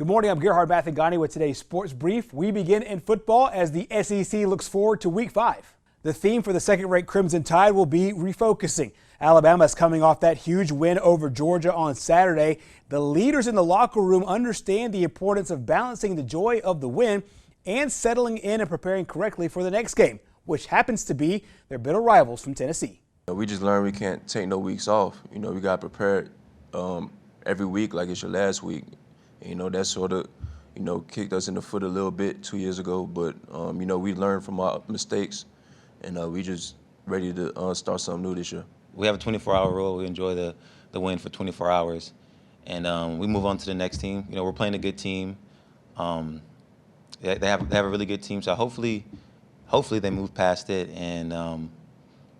Good morning, I'm Gerhard Mathangani with today's Sports Brief. We begin in football as the SEC looks forward to Week 5. The theme for the second-rate Crimson Tide will be refocusing. Alabama is coming off that huge win over Georgia on Saturday. The leaders in the locker room understand the importance of balancing the joy of the win and settling in and preparing correctly for the next game, which happens to be their bitter rivals from Tennessee. We just learned we can't take no weeks off. We got prepared every week like it's your last week. That sort of, kicked us in the foot a little bit 2 years ago. But, we learned from our mistakes, and we just ready to start something new this year. We have a 24-hour rule. We enjoy the win for 24 hours. And we move on to the next team. We're playing a good team. They have a really good team. So hopefully they move past it and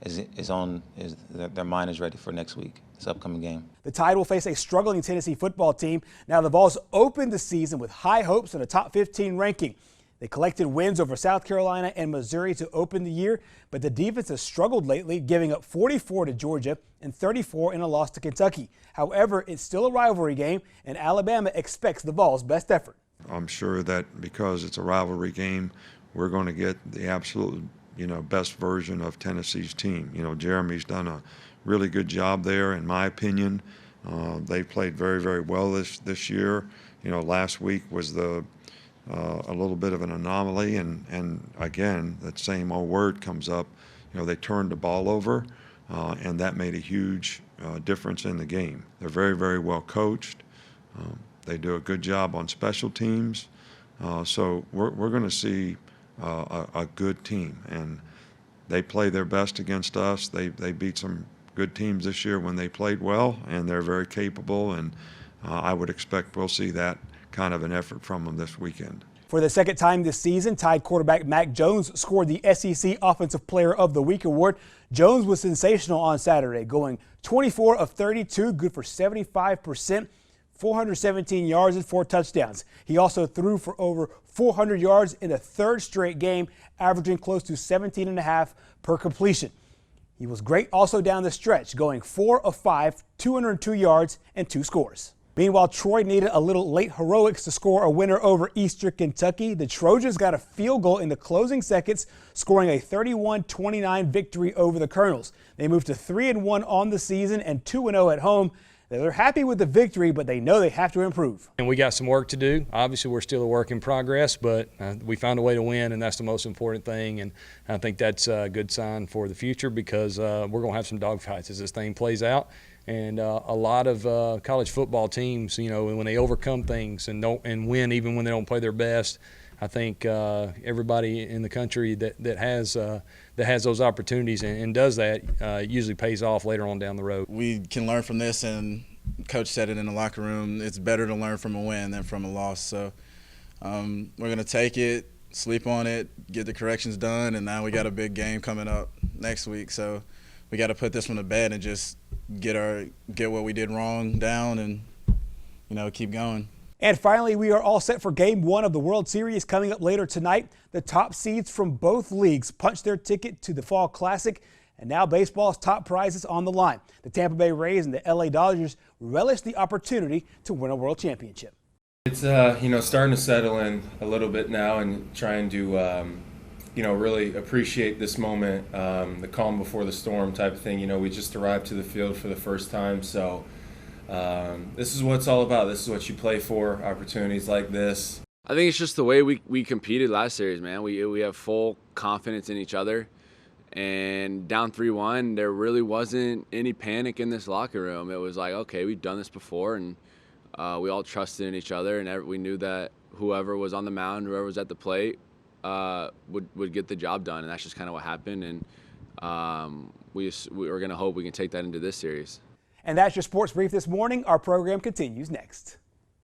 their mind is ready for next week, this upcoming game. The Tide will face a struggling Tennessee football team. Now the Vols opened the season with high hopes and a top 15 ranking. They collected wins over South Carolina and Missouri to open the year, but the defense has struggled lately, giving up 44 to Georgia and 34 in a loss to Kentucky. However, it's still a rivalry game, and Alabama expects the Vols' best effort. I'm sure that because it's a rivalry game, we're going to get the absolute, best version of Tennessee's team. Jeremy's done a really good job there, in my opinion. They played very, very well this year. Last week was a little bit of an anomaly, and again, that same old word comes up. They turned the ball over, and that made a huge difference in the game. They're very, very well coached. They do a good job on special teams. So we're going to see a good team, and they play their best against us. They beat some good teams this year when they played well, and they're very capable, and I would expect we'll see that kind of an effort from them this weekend. For the second time this season, Tide quarterback Mac Jones scored the SEC Offensive Player of the Week award. Jones was sensational on Saturday, going 24 of 32, good for 75%. 417 yards and 4 touchdowns. He also threw for over 400 yards in the third straight game, averaging close to 17.5 per completion. He was great also down the stretch, going 4 of 5, 202 yards and 2 scores. Meanwhile, Troy needed a little late heroics to score a winner over Eastern Kentucky. The Trojans got a field goal in the closing seconds, scoring a 31-29 victory over the Colonels. They moved to 3-1 on the season and 2-0 at home. They're happy with the victory, but they know they have to improve. And we got some work to do. Obviously, we're still a work in progress, but we found a way to win, and that's the most important thing. And I think that's a good sign for the future because we're going to have some dogfights as this thing plays out. And a lot of college football teams, when they overcome things and win even when they don't play their best, I think everybody in the country that has those opportunities and does that usually pays off later on down the road. We can learn from this, and Coach said it in the locker room, it's better to learn from a win than from a loss. So we're going to take it, sleep on it, get the corrections done, and now we got a big game coming up next week. So we got to put this one to bed and just get what we did wrong down and, keep going. And finally, we are all set for Game 1 of the World Series coming up later tonight. The top seeds from both leagues punch their ticket to the Fall Classic, and now baseball's top prizes on the line. The Tampa Bay Rays and the LA Dodgers relish the opportunity to win a World Championship. It's starting to settle in a little bit now and trying to really appreciate this moment, the calm before the storm type of thing. We just arrived to the field for the first time, so this is what it's all about. This is what you play for, opportunities like this. I think it's just the way we competed last series, man. We have full confidence in each other. And down 3-1, there really wasn't any panic in this locker room. It was like, okay, we've done this before, and we all trusted in each other, and we knew that whoever was on the mound, whoever was at the plate, would get the job done, and that's just kind of what happened. And we're going to hope we can take that into this series. And that's your Sports Brief this morning. Our program continues next.